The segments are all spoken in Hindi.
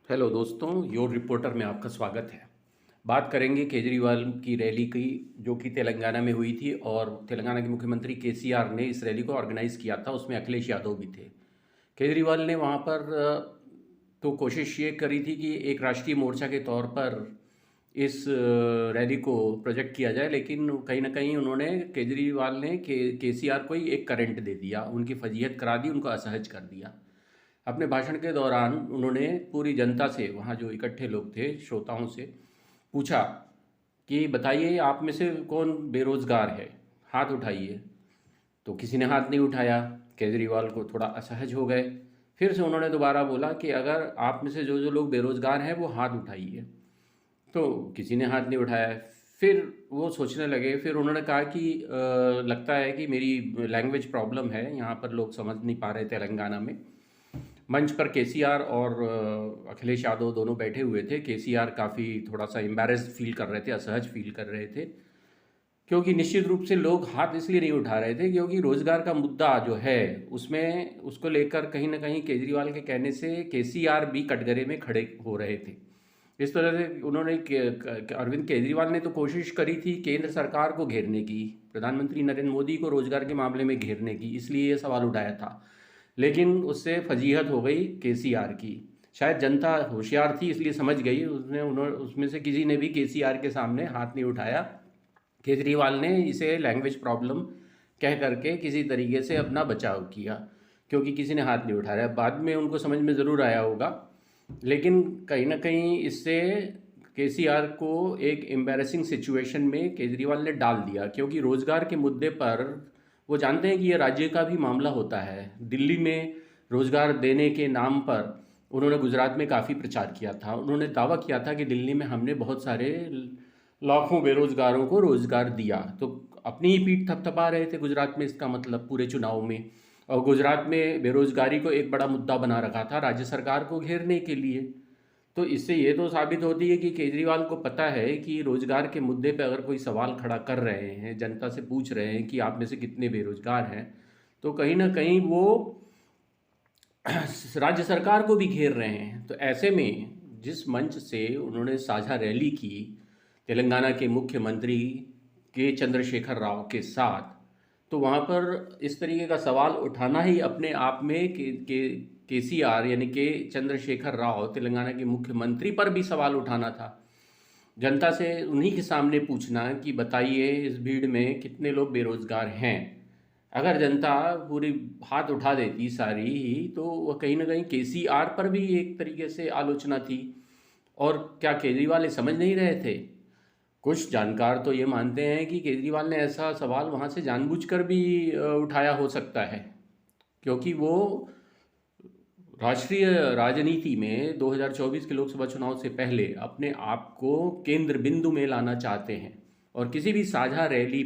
हेलो दोस्तों, योर रिपोर्टर में आपका स्वागत है। बात करेंगे केजरीवाल की रैली की, जो कि तेलंगाना में हुई थी और तेलंगाना के मुख्यमंत्री केसीआर ने इस रैली को ऑर्गेनाइज़ किया था। उसमें अखिलेश यादव भी थे। केजरीवाल ने वहाँ पर तो कोशिश ये करी थी कि एक राष्ट्रीय मोर्चा के तौर पर इस रैली को प्रोजेक्ट किया जाए, लेकिन कहीं ना कहीं उन्होंने केजरीवाल ने केसीआर को ही एक करंट दे दिया, उनकी फजीहत करा दी, उनको असहज कर दिया। अपने भाषण के दौरान उन्होंने पूरी जनता से, वहाँ जो इकट्ठे लोग थे, श्रोताओं से पूछा कि बताइए आप में से कौन बेरोजगार है, हाथ उठाइए। तो किसी ने हाथ नहीं उठाया। केजरीवाल को थोड़ा असहज हो गए। फिर से उन्होंने दोबारा बोला कि अगर आप में से जो जो लोग बेरोजगार हैं वो हाथ उठाइए। तो किसी ने हाथ नहीं उठाया। फिर वो सोचने लगे। फिर उन्होंने कहा कि लगता है कि मेरी लैंग्वेज प्रॉब्लम है, यहाँ पर लोग समझ नहीं पा रहे तेलंगाना में। मंच पर केसीआर और अखिलेश यादव दोनों बैठे हुए थे। केसीआर काफ़ी थोड़ा सा एम्बैरेस्ड फील कर रहे थे, असहज फील कर रहे थे, क्योंकि निश्चित रूप से लोग हाथ इसलिए नहीं उठा रहे थे क्योंकि रोजगार का मुद्दा जो है उसमें, उसको लेकर कहीं ना कहीं केजरीवाल के कहने से केसीआर भी कटघरे में खड़े हो रहे थे। इस तरह से उन्होंने अरविंद केजरीवाल ने तो कोशिश करी थी केंद्र सरकार को घेरने की, प्रधानमंत्री नरेंद्र मोदी को रोजगार के मामले में घेरने की, इसलिए ये सवाल उठाया था। लेकिन उससे फजीहत हो गई केसीआर की। शायद जनता होशियार थी इसलिए समझ गई, उसने उन्होंने उसमें से किसी ने भी केसीआर के सामने हाथ नहीं उठाया। केजरीवाल ने इसे लैंग्वेज प्रॉब्लम कह करके किसी तरीके से अपना बचाव किया, क्योंकि किसी ने हाथ नहीं उठाया। बाद में उनको समझ में ज़रूर आया होगा, लेकिन कहीं ना कहीं इससे केसीआर को एक एम्बैरेसिंग सिचुएशन में केजरीवाल ने डाल दिया, क्योंकि रोज़गार के मुद्दे पर वो जानते हैं कि ये राज्य का भी मामला होता है। दिल्ली में रोज़गार देने के नाम पर उन्होंने गुजरात में काफ़ी प्रचार किया था। उन्होंने दावा किया था कि दिल्ली में हमने बहुत सारे लाखों बेरोजगारों को रोजगार दिया। तो अपनी ही पीठ थपथपा रहे थे गुजरात में, इसका मतलब पूरे चुनाव में। और गुजरात में बेरोजगारी को एक बड़ा मुद्दा बना रखा था राज्य सरकार को घेरने के लिए। तो इससे ये तो साबित होती है कि केजरीवाल को पता है कि रोजगार के मुद्दे पे अगर कोई सवाल खड़ा कर रहे हैं, जनता से पूछ रहे हैं कि आप में से कितने बेरोजगार हैं, तो कहीं ना कहीं वो राज्य सरकार को भी घेर रहे हैं। तो ऐसे में जिस मंच से उन्होंने साझा रैली की तेलंगाना के मुख्यमंत्री के चंद्रशेखर राव के साथ, तो वहाँ पर इस तरीके का सवाल उठाना ही अपने आप में केसीआर यानी के चंद्रशेखर राव तेलंगाना के मुख्यमंत्री पर भी सवाल उठाना था। जनता से उन्हीं के सामने पूछना कि बताइए इस भीड़ में कितने लोग बेरोजगार हैं। अगर जनता पूरी हाथ उठा देती सारी ही, तो वह कहीं ना कहीं केसीआर पर भी एक तरीके से आलोचना थी। और क्या केजरीवाल ये समझ नहीं रहे थे? कुछ जानकार तो ये मानते हैं कि केजरीवाल ने ऐसा सवाल वहाँ से जानबूझकर भी उठाया हो सकता है, क्योंकि वो राष्ट्रीय राजनीति में 2024 के लोकसभा चुनाव से पहले अपने आप को केंद्र बिंदु में लाना चाहते हैं। और किसी भी साझा रैली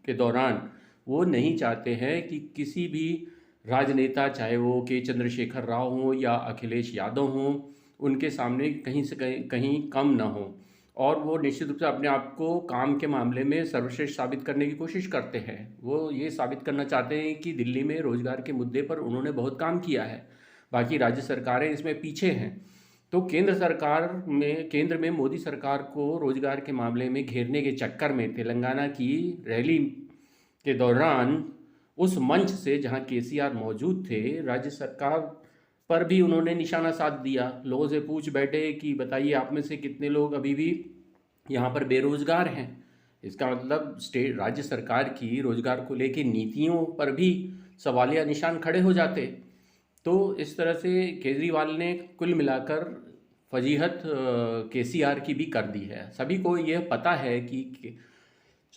के दौरान वो नहीं चाहते हैं कि किसी भी राजनेता, चाहे वो के चंद्रशेखर राव हों या अखिलेश यादव हों, उनके सामने कहीं से कहीं कम ना हो। और वो निश्चित रूप से अपने आप को काम के मामले में सर्वश्रेष्ठ साबित करने की कोशिश करते हैं। वो ये साबित करना चाहते हैं कि दिल्ली में रोजगार के मुद्दे पर उन्होंने बहुत काम किया है, बाकी राज्य सरकारें इसमें पीछे हैं। तो केंद्र में मोदी सरकार को रोजगार के मामले में घेरने के चक्कर में तेलंगाना की रैली के दौरान उस मंच से जहां केसीआर मौजूद थे, राज्य सरकार पर भी उन्होंने निशाना साध दिया। लोगों से पूछ बैठे कि बताइए आप में से कितने लोग अभी भी यहाँ पर बेरोजगार हैं। इसका मतलब स्टेट राज्य सरकार की रोजगार को लेकर नीतियों पर भी सवालिया निशान खड़े हो जाते। तो इस तरह से केजरीवाल ने कुल मिलाकर फजीहत केसीआर की भी कर दी है। सभी को यह पता है कि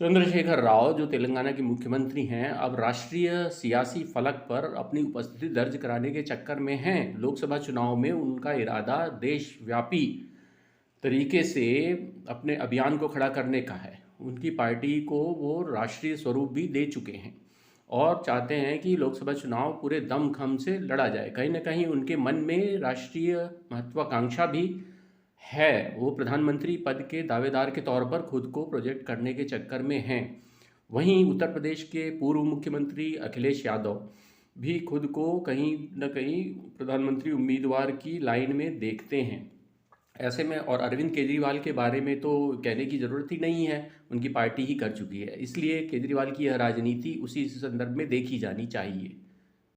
चंद्रशेखर राव जो तेलंगाना के मुख्यमंत्री हैं, अब राष्ट्रीय सियासी फलक पर अपनी उपस्थिति दर्ज कराने के चक्कर में हैं। लोकसभा चुनाव में उनका इरादा देशव्यापी तरीके से अपने अभियान को खड़ा करने का है। उनकी पार्टी को वो राष्ट्रीय स्वरूप भी दे चुके हैं और चाहते हैं कि लोकसभा चुनाव पूरे दमखम से लड़ा जाए। कहीं ना कहीं उनके मन में राष्ट्रीय महत्वाकांक्षा भी है। वो प्रधानमंत्री पद के दावेदार के तौर पर खुद को प्रोजेक्ट करने के चक्कर में हैं। वहीं उत्तर प्रदेश के पूर्व मुख्यमंत्री अखिलेश यादव भी खुद को कहीं न कहीं प्रधानमंत्री उम्मीदवार की लाइन में देखते हैं। ऐसे में और अरविंद केजरीवाल के बारे में तो कहने की ज़रूरत ही नहीं है, उनकी पार्टी ही कर चुकी है। इसलिए केजरीवाल की यह राजनीति उसी संदर्भ में देखी जानी चाहिए।